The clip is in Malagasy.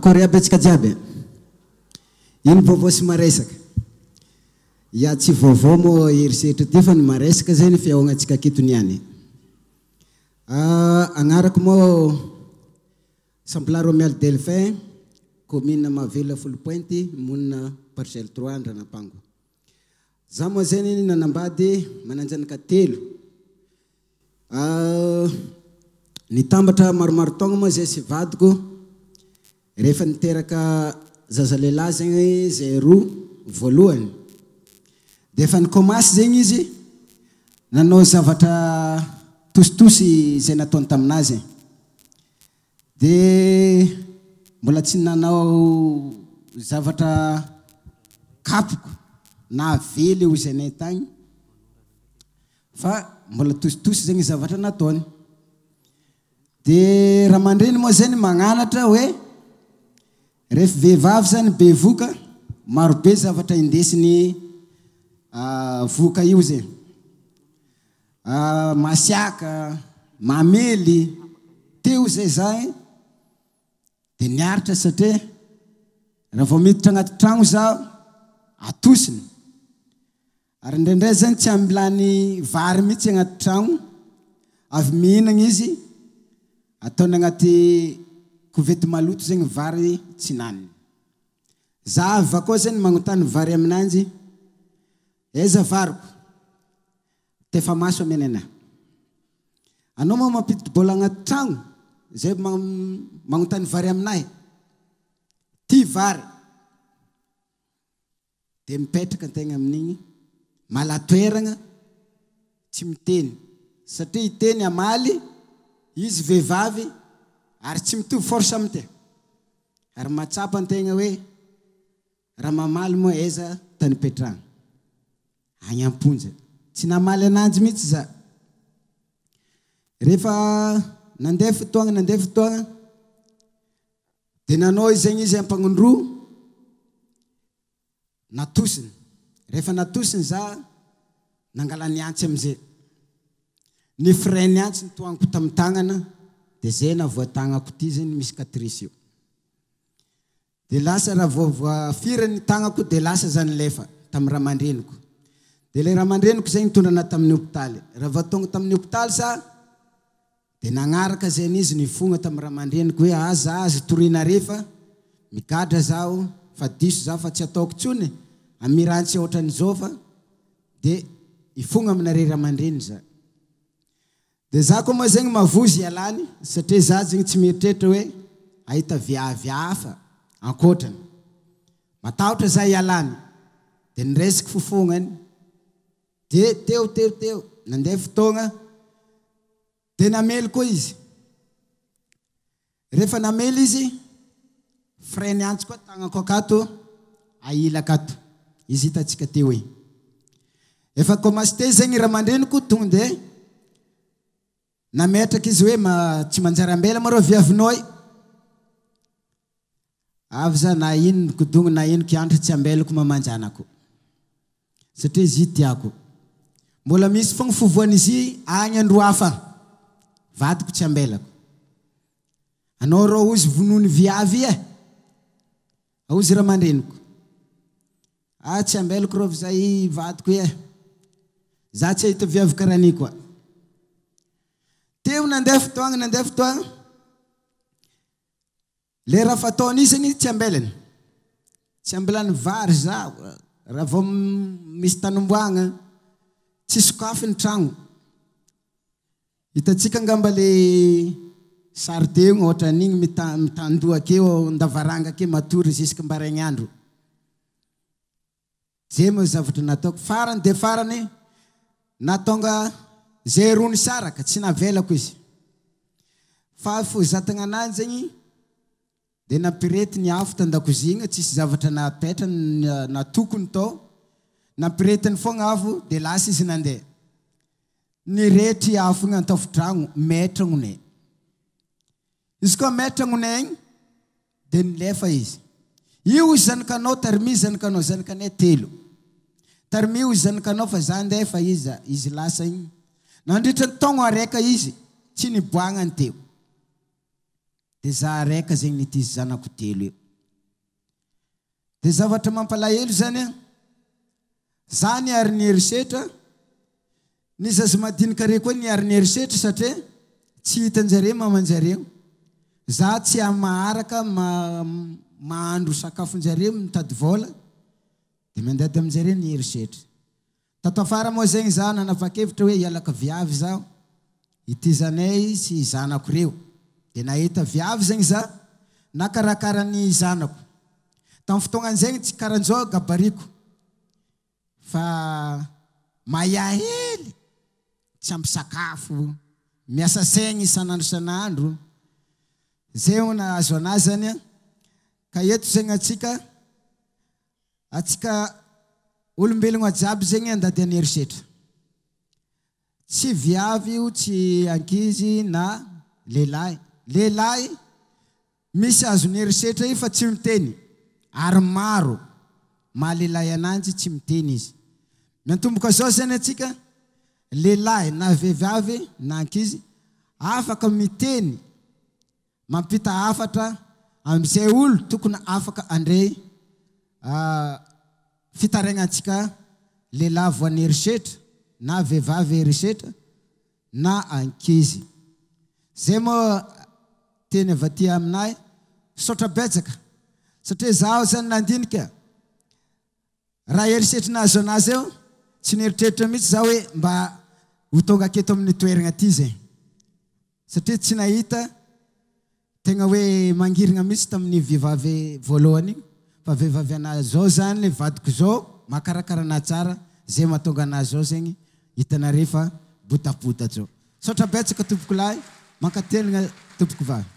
Akory aby antsika jiaby. Ino vaovao sy maresaka? Ya tsy vaovao moa eritreritra ty fa ny maresaka zay ny fiahoagnantsika aketo niany. Agnarako moa Samplaro Romial Delphin, commune Mavela Folopointy, monina parcelle 3 Andranapango. Za moa zany nanambady mananjanaka telo. Nitambatra maromaro taogno moa zay sy vadiko. Rehefa niteraka zaza lehilahy zegny zay roa voalohany. De efa nikomasy zegny izy nanao zavatra tositosy zay nataony taminazy. De mbola tsy nanao zavatra kapoko na vely io zay tagny. Fa mbola tositosy zegny zavatra nataony. De raha mandreny moa zany magnanatra hoe rehefa vehivavy zany be voka, maro be zavatra indesiny voka io zay. Masiaka, mamely, teo zay zay. De niaritra satria raha vao miditra agnaty tragno zaho atosiny. Ary ndraindray zany tsy ambilany vary mihitsy agnaty tragno. Avy mihinagna izy ataony agnaty kovety maloto zegny vary tsy naniny. Za avy akao zany magnotany vary aminanjy. Eza variko, tefa maso amena anahy. Anao moa mampiditra bola agnaty tragno, zay magnotany vary aminahy. Ty vary. De mipetraka antegna amin'igny, malatoeragna, tsy miteny. Satria iteny amaly, izy vehivavy, ary tsy mitovy force amite. Ary matsapa antegna hoe raha mamaly moa eza tany petragna. Agny amponja. Tsy namaly ananjy mihitsy za. Rehefa nandeha fotoagna, de nanao zegny izy ampagnondroa, natosiny. Rehefa natosiny za, nangala niantsy amizay. Ny frein niantsy nitoaniko tamin'ny tagnana, de zay na voatagnako ty zany misy catrice io. De lasa raha voafiry ny tagnako de lasa zany lefa tamin'ny ramandreniko. De le ramandreniko zay nitondrana tamin'ny hôpitaly. Raha vao tonga tamin'ny hôpitaly sa, de nagnaraka zay izy nifogna tamin'ny ramandreniko hoe aza azy torina refa, migadra zaho, fa diso zaho fa tsy ataoko tsony, amirantsy ohatran'izao fa, de ifogna aminare ramandreny za. De za koa moa zegny mavozy ialany, satria za zegny tsy mieritreritra hoe ahita viavy hafa ankoatrany. Matahotra za ialany. De niresiko fofognany. De teo, nandeha fotoagna, de namely koa izy. Rehefa namely izy, frein niantsy koa tagnako akato, aila akato. Izy hitatsika teo hoe. Efa komasy te zegny ramandreniko tonga de nametraka izy hoe tsy manjary ambela marô viavinao. Avy za na ino kodogno na ino kiandra tsy ambelako mamanjanako. Satria izy tiako. Mbola misy fogna fovoan'izy agny andro hafa. Vadiko tsy ambelako. Anao rô ozy vonony viavy e. Ozy ramandreniko. Tsy ambelako rô zay vadiko e. Za tsy ahita viavy karany koa. Teo nandeha fotoagna. Le raha fataon'isany tsy ambelany. Tsy ambelany vary za. Raha vao misy tanomboagna, tsy sokafy ny tragno. Hitatsika ngamba le sary teo ohatra an'igny mitandoha keo ndavaranga ke matory jusque mbaraigny andro. Zay moa zavatra nataoko. Farany de farany natonga zay rony saraka, tsy navelako izy. Fa fo zatagna ananjy zegny, de nampirety ny afo tandakozigna, tsisy zavatra napetra na tokony tao. Nampiretiny fogna afo, de lasa izy nandeha. Niretry afo igny antafotragno, metragnone. Izy koa metragnone igny, de nilefa izy. Io zanakanao, tarimi zanakanao, zanakanay 3. Tarimi zanakanao fa za ndeha fa izy lasa igny. Nandritra ny taogno araiky izy, tsy niboagnany teo. dia za raika zegny nitizy zanako telo io. Dia zavatra mampalahelo zany a, za niary ny erisetra, ny zaza madinika reo koa niary ny erisetra satria tsy hitan-jareo maman-jareo. Za tsy maharaka mahandro sakafon-jareo mitady vola, dia mandady amin-jareo ny erisetra. Tato afara moa zegny za nanapa-kevitra hoe hialaka viavy zaho, ity zanay sy zanako reo. Dia nahita viavy zegny za, nakarakara ny zanako. Tamin'ny fotoagnan'izegny tsy karan'izao gabariko, fa mahahely, tsy ampy sakafo, miasa saigny isan'andro isan'andro. Zay ho nahazo anazy zany a. Ka eto zegny atsika olombelogno jiaby zegny andady any erisetra. Tsy viavy io, tsy ankizy na lehilahy. Lehilahy misy azony erisetra io fa tsy miteny, ary maro mahalehilahy ananjy tsy miteny izy. Miantomboka zao zany atsika, lehilahy na vehivavy na ankizy afaka miteny, mampita hafatra amin'izay olo tokony afaka andray fitaraignatsika lehilahy voan'ny erisetra na vehivavy erisetra na ankizy. Zay moa teny avy aty aminahy, saotra betsaka. Satria zaho zany nandinika, raha erisetra nahazo anazy eo, tsy nieritreritra mihitsy zaho hoe mba ho tonga aketo amin'ny toeragna ty zegny. Satria tsy nahita tegna hoe mangirigna mihitsy tamin'ny vehivavy voalohany igny, fa vehivavy anazy zao zany le vadiko zao mahakarakara tsara, zay mahatonga anazy zao zegny hitanareo fa botabota zao. Saotra betsaka tompoko lahy, mankateligna tompoko vavy.